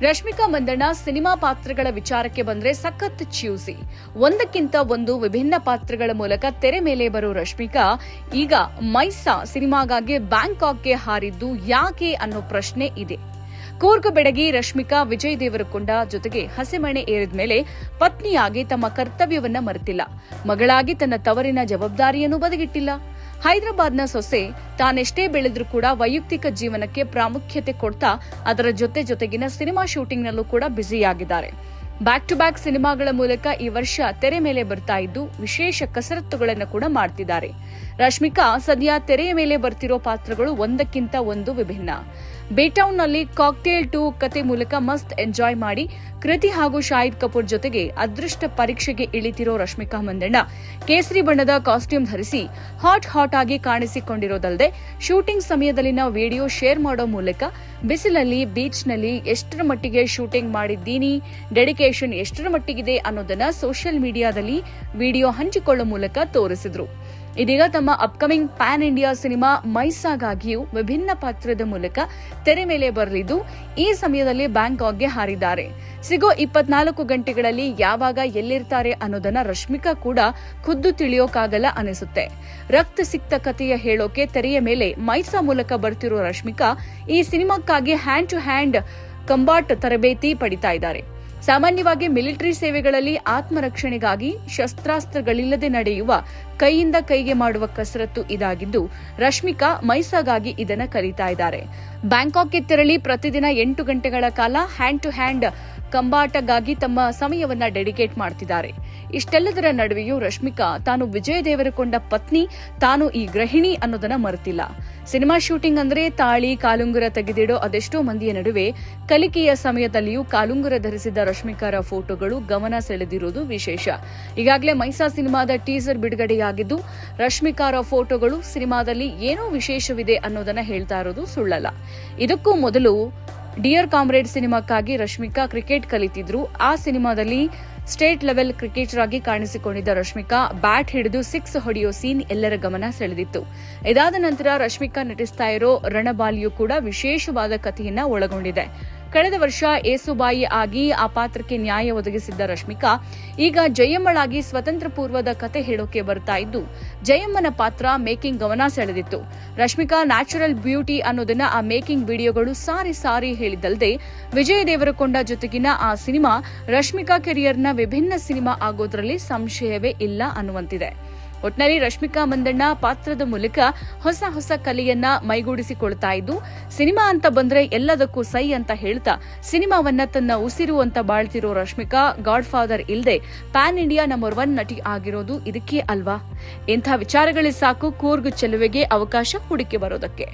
Rashmika Mandanna cinema ಪಾತ್ರಗಳ ವಿಚಾರಕ್ಕೆ ಬಂದ್ರೆ ಸಖತ್ ಚ್ಯೂಸಿ. ಒಂದಕ್ಕಿಂತ ಒಂದು ವಿಭಿನ್ನ ಪಾತ್ರಗಳ ಮೂಲಕ ತೆರೆ ಮೇಲೆ ಬರೋ ರಶ್ಮಿಕಾ ಈಗ ಮೈಸಾ ಸಿನಿಮಾಗಾಗಿ ಬ್ಯಾಂಕಾಕ್ಗೆ ಹಾರಿದ್ದು ಯಾಕೆ ಅನ್ನೋ ಪ್ರಶ್ನೆ ಇದೆ. ಕೂರ್ಗ್ ಬೆಡಗಿ ರಶ್ಮಿಕಾ ವಿಜಯ್ ದೇವರಕೊಂಡ ಜೊತೆಗೆ ಹಸೆಮಣೆ ಏರಿದ ಮೇಲೆ ಪತ್ನಿಯಾಗಿ ತಮ್ಮ ಕರ್ತವ್ಯವನ್ನ ಮರೆತಿಲ್ಲ. ಮಗಳಾಗಿ ತನ್ನ ತವರಿನ ಜವಾಬ್ದಾರಿಯನ್ನು ಬದಿಗಿಟ್ಟಿಲ್ಲ. ಹೈದರಾಬಾದ್ನ ಸೊಸೆ ತಾನೆಷ್ಟೇ ಬೆಳೆದ್ರೂ ಕೂಡ ವೈಯಕ್ತಿಕ ಜೀವನಕ್ಕೆ ಪ್ರಾಮುಖ್ಯತೆ ಕೊಡ್ತಾ ಅದರ ಜೊತೆಗಿನ ಸಿನಿಮಾ ಶೂಟಿಂಗ್ನಲ್ಲೂ ಕೂಡ ಬ್ಯುಸಿಯಾಗಿದ್ದಾರೆ. ಬ್ಯಾಕ್ ಟು ಬ್ಯಾಕ್ ಸಿನಿಮಾಗಳ ಮೂಲಕ ಈ ವರ್ಷ ತೆರೆ ಮೇಲೆ ಬರ್ತಾ ಇದ್ದು ವಿಶೇಷ ಕಸರತ್ತುಗಳನ್ನು ಕೂಡ ಮಾಡ್ತಿದ್ದಾರೆ. ರಶ್ಮಿಕಾ ಸದ್ಯ ತೆರೆಯ ಮೇಲೆ ಬರ್ತಿರೋ ಪಾತ್ರಗಳು ಒಂದಕ್ಕಿಂತ ಒಂದು ವಿಭಿನ್ನ. ಬೇಟೌನ್ನಲ್ಲಿ ಕಾಕ್ಟೇಲ್ 2 ಕತೆ ಮೂಲಕ ಮಸ್ತ್ ಎಂಜಾಯ್ ಮಾಡಿ ಕೃತಿ ಹಾಗೂ ಶಾಹಿದ್ ಕಪೂರ್ ಜೊತೆಗೆ ಅದೃಷ್ಟ ಪರೀಕ್ಷೆಗೆ ಇಳಿತಿರೋ ರಶ್ಮಿಕಾ ಮಂದಣ್ಣ ಕೇಸರಿ ಬಣ್ಣದ ಕಾಸ್ಟ್ಯೂಮ್ ಧರಿಸಿ ಹಾಟ್ ಆಗಿ ಕಾಣಿಸಿಕೊಂಡಿರೋದಲ್ಲದೆ ಶೂಟಿಂಗ್ ಸಮಯದಲ್ಲಿನ ವಿಡಿಯೋ ಶೇರ್ ಮಾಡೋ ಮೂಲಕ ಬಿಸಿಲಲ್ಲಿ ಬೀಚ್ನಲ್ಲಿ ಎಷ್ಟರ ಮಟ್ಟಿಗೆ ಶೂಟಿಂಗ್ ಮಾಡಿದ್ದೀನಿ, ಡೆಡಿಕೇಶನ್ ಎಷ್ಟರ ಮಟ್ಟಿಗಿದೆ ಅನ್ನೋದನ್ನ ಸೋಷಿಯಲ್ ಮೀಡಿಯಾದಲ್ಲಿ ವಿಡಿಯೋ ಹಂಚಿಕೊಳ್ಳೋ ಮೂಲಕ ತೋರಿಸಿದ್ರು. ಇದೀಗ ತಮ್ಮ ಅಪ್ಕಮಿಂಗ್ ಪ್ಯಾನ್ ಇಂಡಿಯಾ ಸಿನಿಮಾ ಮೈಸಾಗಾಗಿಯೂ ವಿಭಿನ್ನ ಪಾತ್ರದ ಮೂಲಕ ತೆರೆ ಮೇಲೆ ಬರಲಿದ್ದು ಈ ಸಮಯದಲ್ಲಿ ಬ್ಯಾಂಕಾಕ್ಗೆ ಹಾರಿದ್ದಾರೆ. ಸಿಗೋ 24 ಗಂಟೆಗಳಲ್ಲಿ ಯಾವಾಗ ಎಲ್ಲಿರ್ತಾರೆ ಅನ್ನೋದನ್ನ ರಶ್ಮಿಕಾ ಕೂಡ ಖುದ್ದು ತಿಳಿಯೋಕಾಗಲ್ಲ ಅನಿಸುತ್ತೆ. ರಕ್ತ ಸಿಕ್ತ ಕಥೆಯ ಹೇಳೋಕೆ ತೆರೆಯ ಮೇಲೆ ಮೈಸಾ ಮೂಲಕ ಬರ್ತಿರೋ ರಶ್ಮಿಕಾ ಈ ಸಿನಿಮಾಕ್ಕಾಗಿ ಹ್ಯಾಂಡ್ ಟು ಹ್ಯಾಂಡ್ ಕಂಬಾಟ್ ತರಬೇತಿ ಪಡಿತಾ ಇದ್ದಾರೆ. ಸಾಮಾನ್ಯವಾಗಿ ಮಿಲಿಟರಿ ಸೇವೆಗಳಲ್ಲಿ ಆತ್ಮರಕ್ಷಣೆಗಾಗಿ ಶಸ್ತ್ರಾಸ್ತ್ರಗಳಿಲ್ಲದೆ ನಡೆಯುವ ಕೈಯಿಂದ ಕೈಗೆ ಮಾಡುವ ಕಸರತ್ತು ಇದಾಗಿದ್ದು ರಶ್ಮಿಕಾ ಮೈಸಾಗಾಗಿ ಇದನ್ನ ಕಲಿತಾ ಇದ್ದಾರೆ. ಬ್ಯಾಂಕಾಕ್ಗೆ ತೆರಳಿ ಪ್ರತಿದಿನ 8 ಗಂಟೆಗಳ ಕಾಲ ಹ್ಯಾಂಡ್ ಟು ಹ್ಯಾಂಡ್ ಕಂಬಾಟಗಾಗಿ ತಮ್ಮ ಸಮಯವನ್ನ ಡೆಡಿಕೇಟ್ ಮಾಡ್ತಿದ್ದಾರೆ. ಇಷ್ಟೆಲ್ಲದರ ನಡುವೆಯೂ ರಶ್ಮಿಕಾ ತಾನು ವಿಜಯ್ ದೇವರಕೊಂಡ ಪತ್ನಿ, ತಾನು ಈ ಗೃಹಿಣಿ ಅನ್ನೋದನ್ನ ಮರೆತಿಲ್ಲ. ಸಿನಿಮಾ ಶೂಟಿಂಗ್ ಅಂದ್ರೆ ತಾಳಿ, ಕಾಲುಂಗುರ ತೆಗೆದಿಡೋ ಅದೆಷ್ಟೋ ಮಂದಿಯ ನಡುವೆ ಕಲಿಕೆಯ ಸಮಯದಲ್ಲಿಯೂ ಕಾಲುಂಗುರ ಧರಿಸಿದ ರಶ್ಮಿಕಾರ ಫೋಟೋಗಳು ಗಮನ ಸೆಳೆದಿರುವುದು ವಿಶೇಷ. ಈಗಾಗಲೇ ಮೈಸಾ ಸಿನಿಮಾದ ಟೀಸರ್ ಬಿಡುಗಡೆಯಾಗಿದ್ದು ರಶ್ಮಿಕಾರ ಫೋಟೋಗಳು ಸಿನಿಮಾದಲ್ಲಿ ಏನೋ ವಿಶೇಷವಿದೆ ಅನ್ನೋದನ್ನ ಹೇಳ್ತಾ ಇರೋದು ಸುಳ್ಳಲ್ಲ. ಇದಕ್ಕೂ ಮೊದಲು ಡಿಯರ್ ಕಾಮ್ರೇಡ್ ಸಿನಿಮಾಕ್ಕಾಗಿ ರಶ್ಮಿಕಾ ಕ್ರಿಕೆಟ್ ಕಲಿತಿದ್ರು. ಆ ಸಿನಿಮಾದಲ್ಲಿ ಸ್ಟೇಟ್ ಲೆವೆಲ್ ಕ್ರಿಕೆಟರ್ ಆಗಿ ಕಾಣಿಸಿಕೊಂಡಿದ್ದ ರಶ್ಮಿಕಾ ಬ್ಯಾಟ್ ಹಿಡಿದು 6 ಹೊಡೆಯೋ ಸೀನ್ ಎಲ್ಲರ ಗಮನ ಸೆಳೆದಿತ್ತು. ಇದಾದ ನಂತರ ರಶ್ಮಿಕಾ ನಟಿಸ್ತಾ ಇರೋ ರಣಬಾಲಿಯೂ ಕೂಡ ವಿಶೇಷವಾದ ಕಥೆಯನ್ನ ಒಳಗೊಂಡಿದೆ. ಕಳೆದ ವರ್ಷ ಏಸುಬಾಯಿ ಆಗಿ ಆ ಪಾತ್ರಕ್ಕೆ ನ್ಯಾಯ ಒದಗಿಸಿದ್ದ ರಶ್ಮಿಕಾ ಈಗ ಜಯಮ್ಮಳಾಗಿ ಸ್ವತಂತ್ರ ಪೂರ್ವದ ಕತೆ ಹೇಳೋಕೆ ಬರ್ತಾ ಇದ್ದು ಜಯಮ್ಮನ ಪಾತ್ರ ಮೇಕಿಂಗ್ ಗಮನ ಸೆಳೆದಿತ್ತು. ರಶ್ಮಿಕಾ ನ್ಯಾಚುರಲ್ ಬ್ಯೂಟಿ ಅನ್ನೋದನ್ನ ಆ ಮೇಕಿಂಗ್ ವಿಡಿಯೋಗಳು ಸಾರಿ ಹೇಳಿದ್ದಲ್ಲದೆ ವಿಜಯ್ ದೇವರಕೊಂಡ ಜೊತೆಗಿನ ಆ ಸಿನಿಮಾ ರಶ್ಮಿಕಾ ಕೆರಿಯರ್ನ ವಿಭಿನ್ನ ಸಿನಿಮಾ ಆಗೋದ್ರಲ್ಲಿ ಸಂಶಯವೇ ಇಲ್ಲ ಅನ್ನುವಂತಿದೆ. ಒಟ್ನಲ್ಲಿ ರಶ್ಮಿಕಾ ಮಂದಣ್ಣ ಪಾತ್ರದ ಮೂಲಕ ಹೊಸ ಕಲೆಯನ್ನ ಮೈಗೂಡಿಸಿಕೊಳ್ತಾ ಇದ್ದು ಸಿನಿಮಾ ಅಂತ ಬಂದ್ರೆ ಎಲ್ಲದಕ್ಕೂ ಸೈ ಅಂತ ಹೇಳ್ತಾ ಸಿನಿಮಾವನ್ನ ತನ್ನ ಉಸಿರು ಅಂತ ಬಾಳ್ತಿರೋ ರಶ್ಮಿಕಾ ಗಾಡ್ ಫಾದರ್ ಇಲ್ದೆ ಪ್ಯಾನ್ ಇಂಡಿಯಾ ನಂಬರ್ 1 ನಟಿ ಆಗಿರೋದು ಇದಕ್ಕೆ ಅಲ್ವಾ? ಇಂಥ ವಿಚಾರಗಳೇ ಸಾಕು ಕೂರ್ಗ್ ಚೆಲುವೆಗೆ ಅವಕಾಶ ಹುಡುಕಿ ಬರೋದಕ್ಕೆ.